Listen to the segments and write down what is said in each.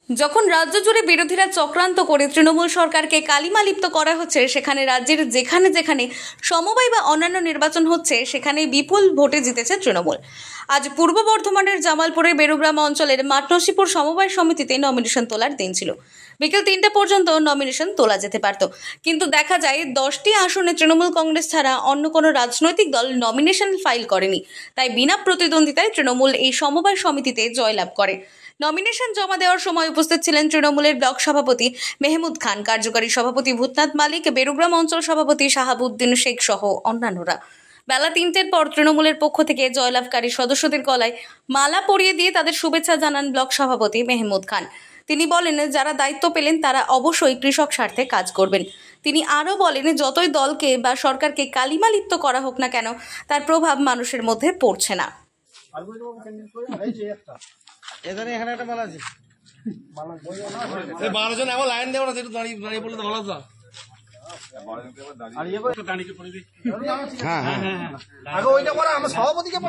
যখন রাজ্য জুড়ে বিরোধীরা চক্রান্ত করে তৃণমূল সরকারকে কালিমালিপ্ত করা হচ্ছে, সেখানে রাজ্যের যেখানে যেখানে সমবায় বা অন্যান্য নির্বাচন হচ্ছে সেখানে বিপুল ভোটে জিতেছে তৃণমূল। আজ পূর্ব বর্ধমানের জামালপুরের বেরুগ্রাম অঞ্চলের মাটনসিপুর সমবায় সমিতিতে নমিনেশন তোলার দিন ছিল। বিকেল 3টা পর্যন্ত নমিনেশন তোলা যেতে পারত, কিন্তু দেখা যায় 10টি আসনে তৃণমূল কংগ্রেস ছাড়া অন্য কোনো রাজনৈতিক দল নমিনেশন ফাইল করেনি। তাই বিনা প্রতিদ্বন্দ্বিতায় তৃণমূল এই সমবায় সমিতিতে জয়লাভ করে। নমিনেশন জমা দেওয়ার সময় উপস্থিত ছিলেন তৃণমূলের ব্লক সভাপতি মেহমুদ খান, কার্যকারী সভাপতি ভূতনাথ মালিক, বেরুগ্রাম অঞ্চল সভাপতি শাহাবুদ্দিন শেখ সহ অন্যান্যরা। বেলা 3টের পর তৃণমূলের পক্ষ থেকে জয়লাভকারী সদস্যদের গলায় মালা পরিয়ে দিয়ে তাদের শুভেচ্ছা জানান ব্লক সভাপতি মেহমুদ খান। তিনি বলেন, যারা দায়িত্ব পেলেন তারা অবশ্যই কৃষক স্বার্থে কাজ করবেন। তিনি আরও বলেন, যতই দলকে বা সরকারকে কালিমালিপ্ত করা হোক না কেন, তার প্রভাব মানুষের মধ্যে পড়ছে না। এখানে একটা মালা আছে, 12 জন এমন লাইন দেবো না, সেটা দাঁড়িয়ে দাঁড়িয়ে বললে তো ভালো তো। সভাপতিকে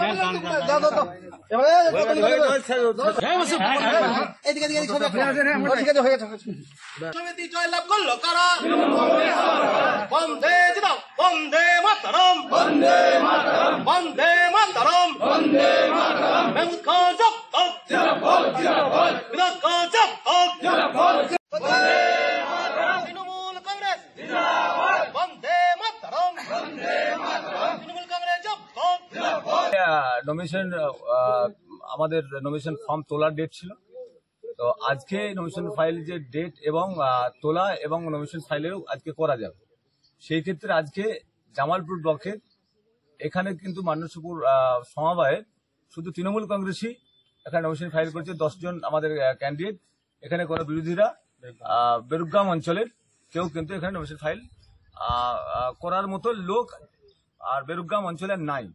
জয়লাভ করলো কারা? বন্দে বন্দে মাতরম, বন্দে মাতরম, বন্দে মাতরম, বন্দে মাতরম। মেহমুদ খান জব্বত, জিন্দাবাদ জিন্দাবাদ, বিরাট খান জব্বত, জিন্দাবাদ জিন্দাবাদ। তৃণমূল কংগ্রেস জিন্দাবাদ, বন্দে মাতরম, বন্দে মাতরম। তৃণমূল কংগ্রেস জব্বত, জিন্দাবাদ। নমিনেশন আমাদের নমিনেশন ফর্ম তোলার ডেট ছিল, তো আজকে নমিনেশন ফাইল যে ডেট এবং তোলা এবং নমিনেশন ফাইলেও আজকে করা যাবে। সেই ক্ষেত্রে আজকে জামালপুর ব্লকের এখানে কিন্তু মাটনসিপুর সমবায়ে শুধু তৃণমূল কংগ্রেসই এখানে নমিনেশন ফাইল করেছে। 10 জন আমাদের ক্যান্ডিডেট, এখানে কোনো বিরোধীরা বেরুগ্রাম অঞ্চলের কেউ কিন্তু এখানে নমিনেশন ফাইল করার মতো লোক আর বেরুগ্রাম অঞ্চলের নাই।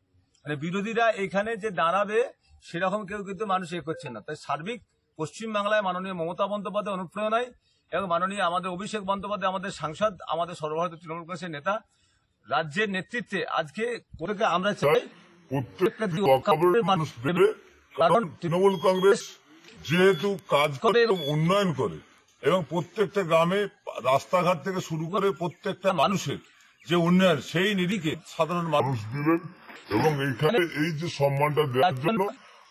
মানে বিরোধীরা এখানে যে দাঁড়াবে সেরকম কেউ কিন্তু মানুষ করছে না। তাই সার্বিক পশ্চিমবাংলায় মাননীয় মমতা বন্দ্যোপাধ্যায় অনুপ্রেরণায় এবং মাননীয় আমাদের অভিষেক বন্দ্যোপাধ্যায় আমাদের সাংসদ, আমাদের সর্বভারতীয় তৃণমূল কংগ্রেসের নেতা, রাজ্যের নেতৃত্বে আজকে আমরা চাই প্রত্যেকটা মানুষ দেবে। কারণ তৃণমূল কংগ্রেস যেহেতু কাজ করে এবং উন্নয়ন করে এবং প্রত্যেকটা গ্রামে রাস্তাঘাট থেকে শুরু করে প্রত্যেকটা মানুষের যে উন্নয়ন, সেই নিরিখে সাধারণ মানুষ দিলেন। এবং এইখানে এই যে সম্মানটা দেওয়ার জন্য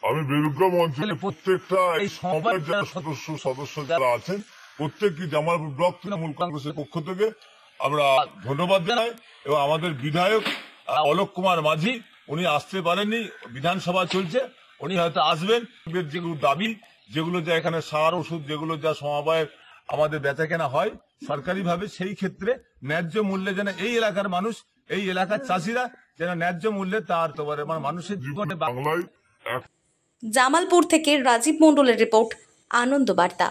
আমি বেরুগ্রাম অঞ্চলে প্রত্যেকটা এই সমবায়ের যারা সদস্য যারা আছেন প্রত্যেকটি জামালপুর ব্লক তৃণমূল কংগ্রেসের পক্ষ থেকে আমরা ধন্যবাদ জানাই। এবং আমাদের বিধায়ক অলোক কুমার মাঝি, উনি আসতে পারেননি, বিধানসভা চলছে, উনি হয়তো আসবেন। যেগুলো দাবি, যেগুলো যা এখানে সার ওষুধ, যেগুলো যা সমবায়ের আমাদের বেচা কেনা হয় সরকারিভাবে, সেই ক্ষেত্রে ন্যায্য মূল্যে যেন এই এলাকার মানুষ, এই এলাকার চাষিরা যেন ন্যায্য মূল্যে তার মানুষের জীবনে বাংলায়। জামালপুর থেকে রাজীব মণ্ডলের রিপোর্ট, আনন্দ বার্তা।